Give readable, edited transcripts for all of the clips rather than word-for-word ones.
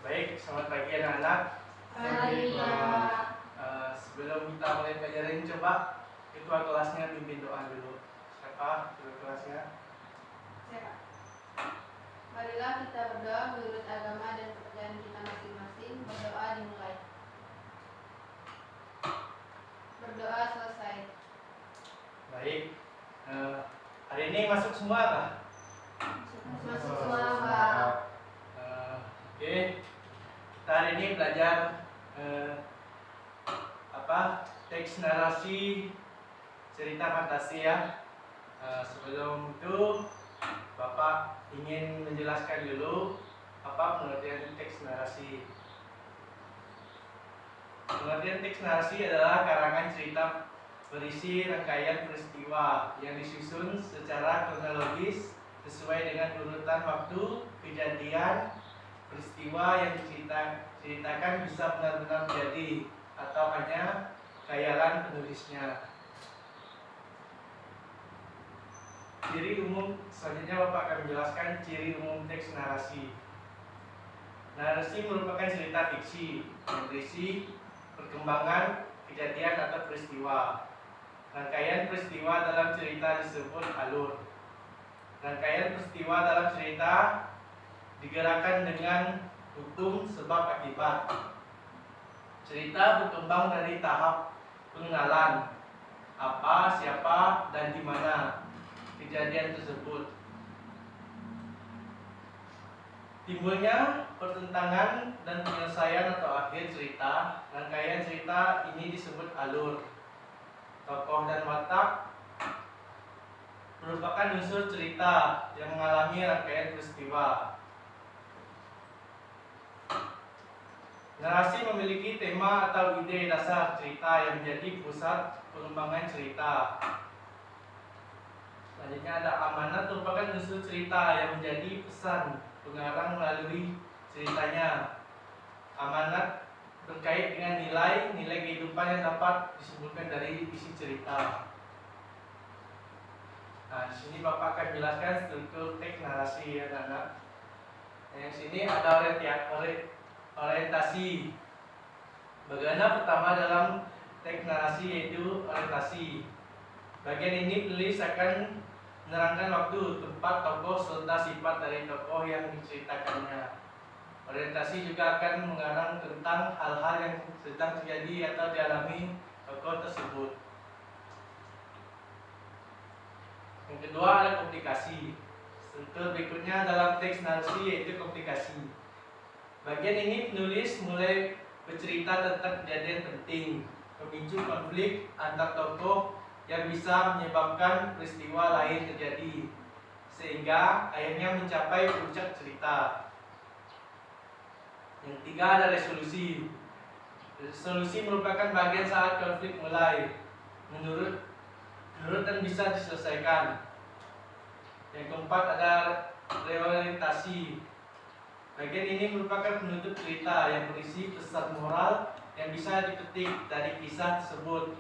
Baik, selamat pagi anak-anak. Pagi, Pak. Sebelum kita mulai pelajaran, coba ketua kelasnya pimpin doa dulu. Siapa ketua kelasnya? Siapa? Marilah kita berdoa menurut agama dan kepercayaan kita masing-masing. Berdoa dimulai. Berdoa selesai. Baik. Hari ini masuk semua kah? Masuk semua, Pak. Oke. Kita hari ini belajar teks narasi cerita fantasi ya. Sebelum itu Bapak ingin menjelaskan dulu apa pengertian teks narasi. Pengertian teks narasi adalah karangan cerita berisi rangkaian peristiwa yang disusun secara kronologis sesuai dengan urutan waktu kejadian. Peristiwa yang diceritakan bisa benar-benar terjadi atau hanya khayalan penulisnya. Ciri umum selanjutnya Bapak akan menjelaskan ciri umum teks narasi. Narasi merupakan cerita fiksi yang berisi perkembangan kejadian atau peristiwa. Rangkaian peristiwa dalam cerita disebut alur. Rangkaian peristiwa dalam cerita digerakkan dengan hukum sebab akibat. Cerita berkembang dari tahap pengenalan apa, siapa, dan di mana kejadian tersebut. Timbulnya pertentangan dan penyelesaian atau akhir cerita. Rangkaian cerita ini disebut alur. Tokoh dan watak merupakan unsur cerita yang mengalami rangkaian peristiwa. Narasi memiliki tema atau ide dasar cerita yang menjadi pusat pengembangan cerita. Selanjutnya ada amanat, merupakan unsur cerita yang menjadi pesan pengarang melalui ceritanya. Amanat berkait dengan nilai kehidupan yang dapat disebutkan dari isi cerita. Nah, di sini Bapak akan jelaskan struktur teks narasi ya, anak-anak. Yang sini ada orientasi. Bagian pertama dalam teks narasi yaitu orientasi. Bagian ini penulis akan menerangkan waktu, tempat, tokoh, serta sifat dari tokoh yang diceritakannya. Orientasi juga akan mengarang tentang hal-hal yang sedang terjadi atau dialami tokoh tersebut. Yang kedua ada komplikasi. Struktur berikutnya dalam teks narasi yaitu komplikasi. Bagian ini penulis mulai bercerita tentang kejadian penting, pemicu konflik antar tokoh yang bisa menyebabkan peristiwa lain terjadi, sehingga akhirnya mencapai puncak cerita. Yang ketiga ada resolusi. Resolusi merupakan bagian saat konflik mulai menurut dan bisa diselesaikan. Yang keempat ada reorientasi. Bagian ini merupakan penutup cerita yang berisi pesan moral yang bisa dipetik dari kisah tersebut.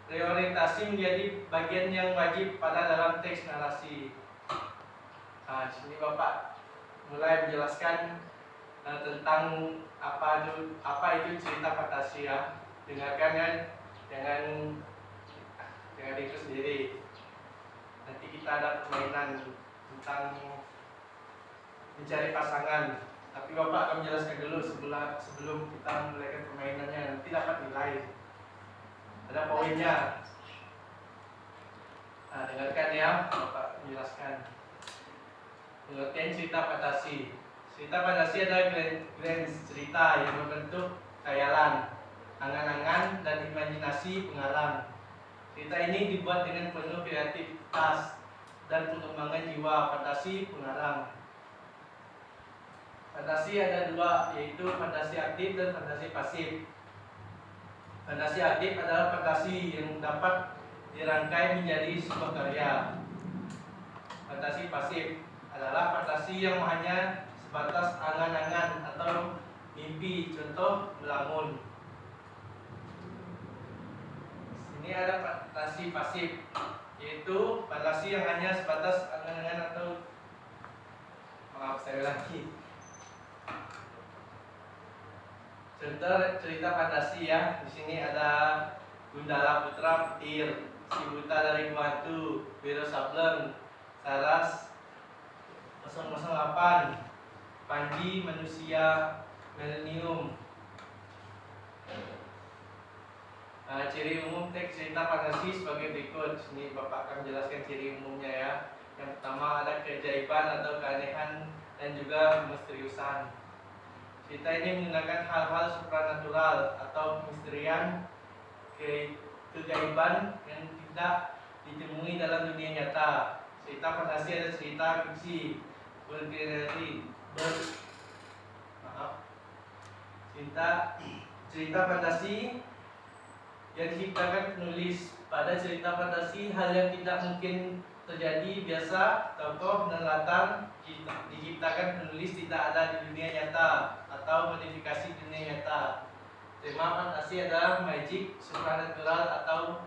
Reorientasi menjadi bagian yang wajib pada dalam teks narasi. Nah, di sini Bapak mulai menjelaskan tentang apa itu cerita fantasi ya. Dengarkan ya, jangan itu sendiri. Nanti kita ada permainan tentang mencari pasangan. Tapi Bapak akan menjelaskan dulu sebelum kita memulai permainannya. Nanti dapat nilai. Ada poinnya. Nah, dengarkan ya, Bapak menjelaskan. Pengertian cerita fantasi. Cerita fantasi adalah grand cerita yang berbentuk khayalan, angan-angan, dan imajinasi pengarang. Cerita ini dibuat dengan penuh kreativitas dan pengembangan jiwa fantasi pengarang. Fantasi ada dua, yaitu fantasi aktif dan fantasi pasif. Fantasi aktif adalah fantasi yang dapat dirangkai menjadi sebuah karya. Fantasi pasif adalah fantasi yang hanya sebatas angan-angan atau mimpi, contoh melamun. Ini ada fantasi pasif, yaitu fantasi yang hanya sebatas angan-angan atau Contoh cerita fantasi ya. Di sini ada Gundala Putra Petir, Si Buta dari Batu, Wiro Sableng, Saras 008, Panji Manusia Milenium. Ciri umum teks cerita fantasi sebagai berikut. Sini Bapak akan menjelaskan ciri umumnya ya. Yang pertama ada keajaiban atau keanehan dan juga misteriusan. Cerita ini menggunakan hal-hal supranatural atau misterian, kegaiban yang tidak ditemui dalam dunia nyata. Cerita fantasi adalah cerita fiksi cerita fantasi yang diciptakan penulis. Pada cerita fantasi, hal yang tidak mungkin terjadi biasa, tokoh dan latar diciptakan penulis tidak ada di dunia nyata atau modifikasi dunia nyata. Tema fantasi adalah magic, supernatural atau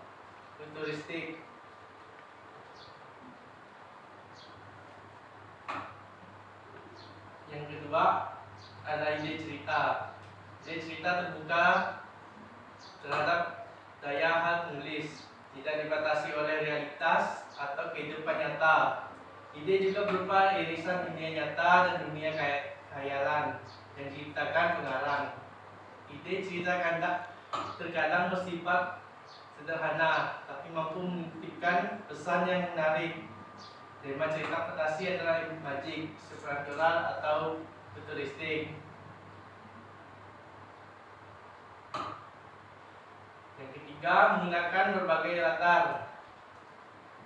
futuristik. Yang kedua ada ide cerita. Ide cerita terbuka terhadap daya hal penulis, tidak dibatasi oleh realitas atau kehidupan nyata. Ide juga berupa irisan dunia nyata dan dunia khayalan yang diciptakan pengarang. Ide cerita terkadang bersifat sederhana, tapi mampu menitipkan pesan yang menarik. Tema cerita fantasi adalah magic, supernatural atau futuristik. Yang ketiga, menggunakan berbagai latar.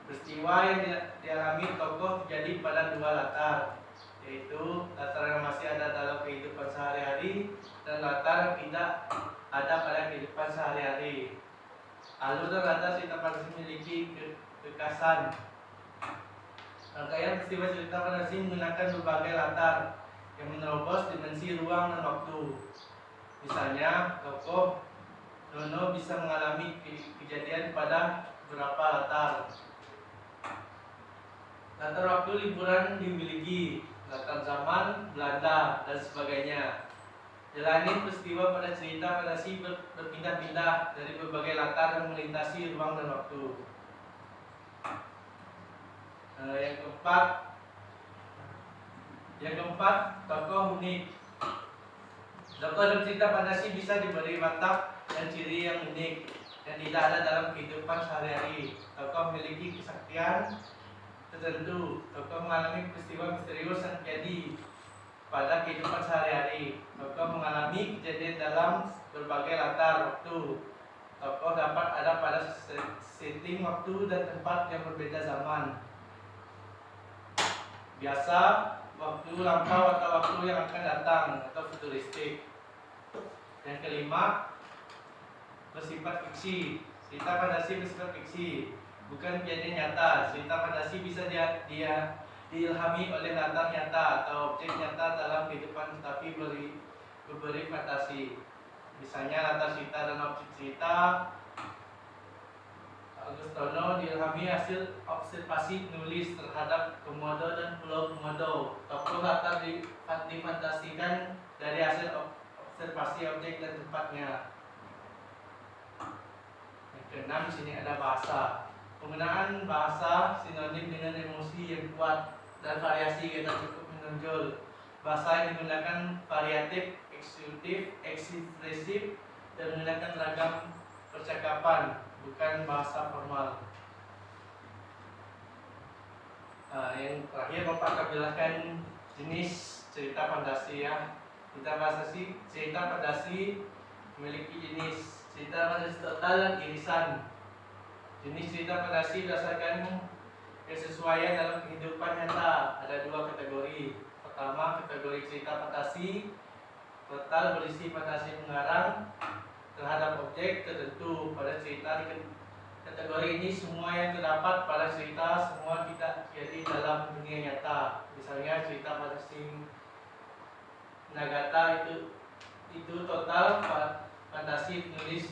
Peristiwa yang dialami tokoh terjadi pada dua latar, yaitu latar yang masih ada dalam kehidupan sehari-hari dan latar yang tidak ada pada kehidupan sehari-hari. Alur dan latar cerita fantasi memiliki kekasan. Rangkaian peristiwa cerita fantasi menggunakan berbagai latar yang menerobos dimensi ruang dan waktu. Misalnya, tokoh Nono bisa mengalami kejadian pada beberapa latar. Latar waktu liburan di Belgia, latar zaman Belanda, dan sebagainya. Jalani peristiwa pada cerita fantasi berpindah-pindah dari berbagai latar yang melintasi ruang dan waktu. Yang keempat, tokoh unik. Tokoh dalam cerita fantasi bisa diberi watak dan ciri yang unik yang tidak ada dalam kehidupan sehari-hari. Tokoh memiliki kesaktian tertentu. Tokoh mengalami peristiwa misterius yang terjadi pada kehidupan sehari-hari. Tokoh mengalami kejadian dalam berbagai latar waktu. Tokoh dapat ada pada setting waktu dan tempat yang berbeda zaman. Biasa, waktu lampau atau waktu yang akan datang atau futuristik. Yang kelima, bersifat fiksi. Cerita fantasi bersifat fiksi, bukan kejadian nyata. Cerita fantasi bisa diilhami oleh latar nyata atau objek nyata dalam kehidupan, tetapi berberi fantasi. Misalnya latar cerita dan objek cerita. Agustono diilhami hasil observasi penulis terhadap Komodo dan Pulau Komodo. Tokoh latar difantasikan dari hasil observasi objek dan tempatnya. Yang keenam, di sini ada bahasa. Penggunaan bahasa sinonim dengan emosi yang kuat dan variasi kata cukup menonjol. Bahasa yang digunakan variatif, ekspresif, dan menggunakan ragam percakapan, bukan bahasa formal. Yang terakhir Bapak akan jelaskan jenis cerita fantasi ya. Cerita fantasi memiliki jenis. Cerita fantasi total dan irisan. Jenis cerita fantasi berdasarkan kesesuaian dalam kehidupan nyata. Ada dua kategori. Pertama, kategori cerita fantasi total berisi fantasi pengarang terhadap objek tertentu. Pada cerita di kategori ini, semua yang terdapat pada cerita semua tidak terjadi dalam dunia nyata. Misalnya cerita fantasi Nagata itu total fantasi penulis.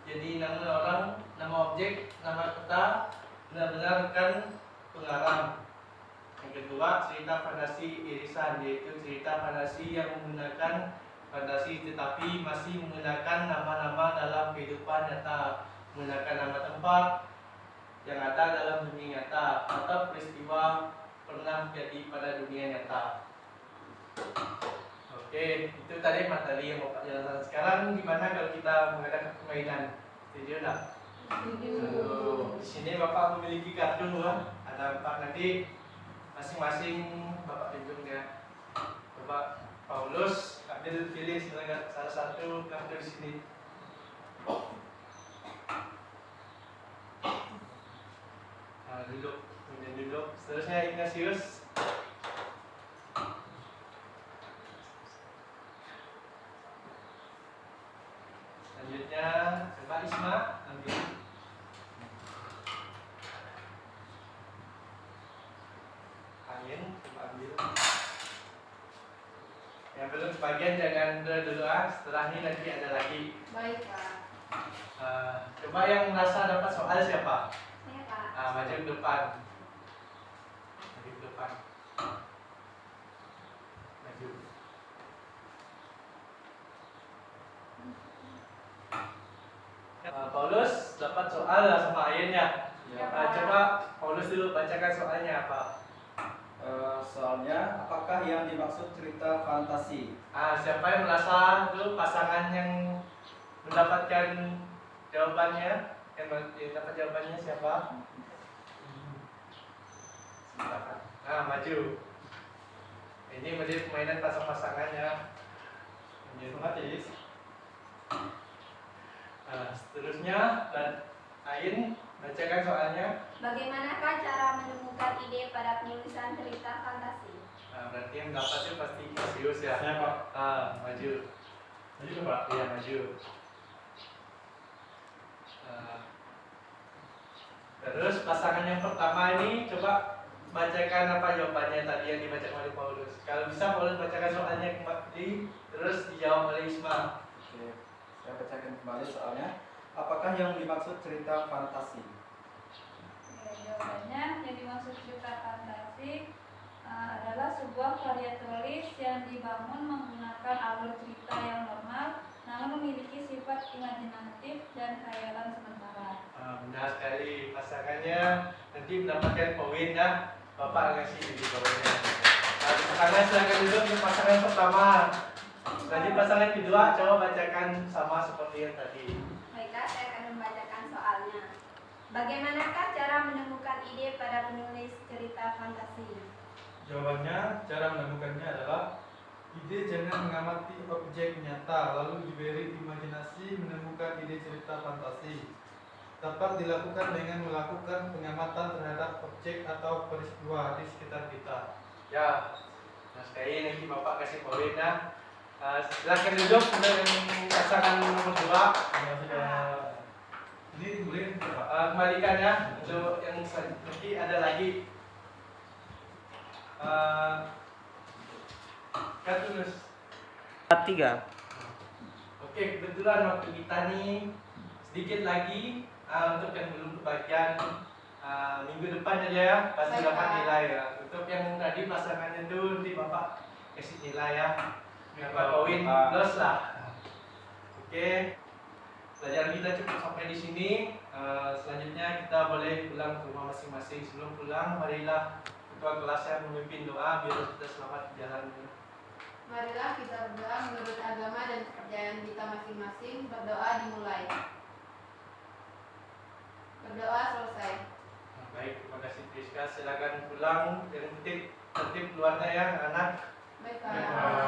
Jadi nama orang, nama objek, nama kota benar-benar kan pengarang. Yang kedua, cerita fantasi irisan, yaitu cerita fantasi yang menggunakan fantasi, tetapi masih menggunakan nama-nama dalam kehidupan nyata, menggunakan nama tempat yang ada dalam dunia nyata atau peristiwa pernah terjadi pada dunia nyata. Oke, itu tadi materi yang Bapak jelaskan. Sekarang gimana kalau kita mengadakan permainan? Setuju enggak? Di sini Bapak memiliki kartu, ada 4, nanti masing-masing Bapak tunjuk ya. Bapak Paulus, ambil pilih salah satu kartu di sini. Nah, duduk, kemudian duduk. Seterusnya Ignatius. Selanjutnya Mbak Isma, ambil. Angin, coba ambil. Yang belum sebagian jangan dulu, setelah ini nanti ada lagi. Baik, Pak. Coba yang merasa dapat soal siapa? Saya, Pak. Maju ke depan. Maju ke depan. Maju. Paulus dapat soal sama Ayen ya. Coba Paulus dulu bacakan soalnya apa? Soalnya, apakah yang dimaksud cerita fantasi? Siapa yang merasa dulu pasangan yang mendapatkan jawabannya? Yang dapat jawabannya siapa? Silakan. Maju. Ini menjadi permainan pasang-pasangannya. Otomatis. Seterusnya dan Ain bacakan soalnya. Bagaimanakah cara menemukan ide pada penulisan cerita fantasi? Berarti yang dapat itu pasti Ignatius ya. Saya, Pak. Maju. Maju ke Pak. Iya, maju. Terus pasangan yang pertama ini coba bacakan apa jawabannya tadi yang dibacakan oleh Paulus. Kalau bisa Paulus bacakan soalnya kembali, terus dijawab oleh Isma. Oke, saya bacakan kembali soalnya. Apakah yang dimaksud cerita fantasi? Jawabannya, yang dimaksud cerita fantasi adalah sebuah karya tulis yang dibangun menggunakan alur cerita yang normal, namun memiliki sifat imajinatif dan khayalan sementara. Benar sekali, pasangannya nanti mendapatkan poin ya. Bapak kasih di bawahnya. Pasangan silakan duduk untuk pasangan pertama. Nanti pasangan kedua coba bacakan sama seperti yang tadi. Baiklah, saya akan membacakan soalnya. Bagaimanakah cara menemukan ide pada penulis cerita fantasi? Jawabannya, cara menemukannya adalah ide jangan mengamati objek nyata, lalu diberi imajinasi menemukan ide cerita fantasi. Dapat dilakukan dengan melakukan pengamatan terhadap objek atau peristiwa di sekitar kita. Ya, nah sekali nanti Bapak kasih poin ya. Silakan duduk untuk yang pasangan nomor 2. Ya, sudah. Ini boleh Pak. Kembalikan ya untuk yang nanti ada lagi. Kan tulis 3. Oke, kebetulan waktu kita nih sedikit lagi untuk yang belum kebagian minggu depan aja ya pasti Baik, dapat Pak. nilai ya. Untuk yang tadi pasangannya itu nanti Bapak kasih nilai ya. Dapat poin plus lah. Oke. Pelajaran kita cukup sampai di sini. Selanjutnya kita boleh pulang ke rumah masing-masing. Sebelum pulang, marilah ketua kelas yang memimpin doa biar kita selamat jalan. Marilah kita berdoa menurut agama dan kepercayaan kita masing-masing. Berdoa dimulai. Berdoa selesai. Baik, terima kasih Priska. Silakan pulang. Yang penting tertib keluarnya ya anak. Baik, Ya, Pak.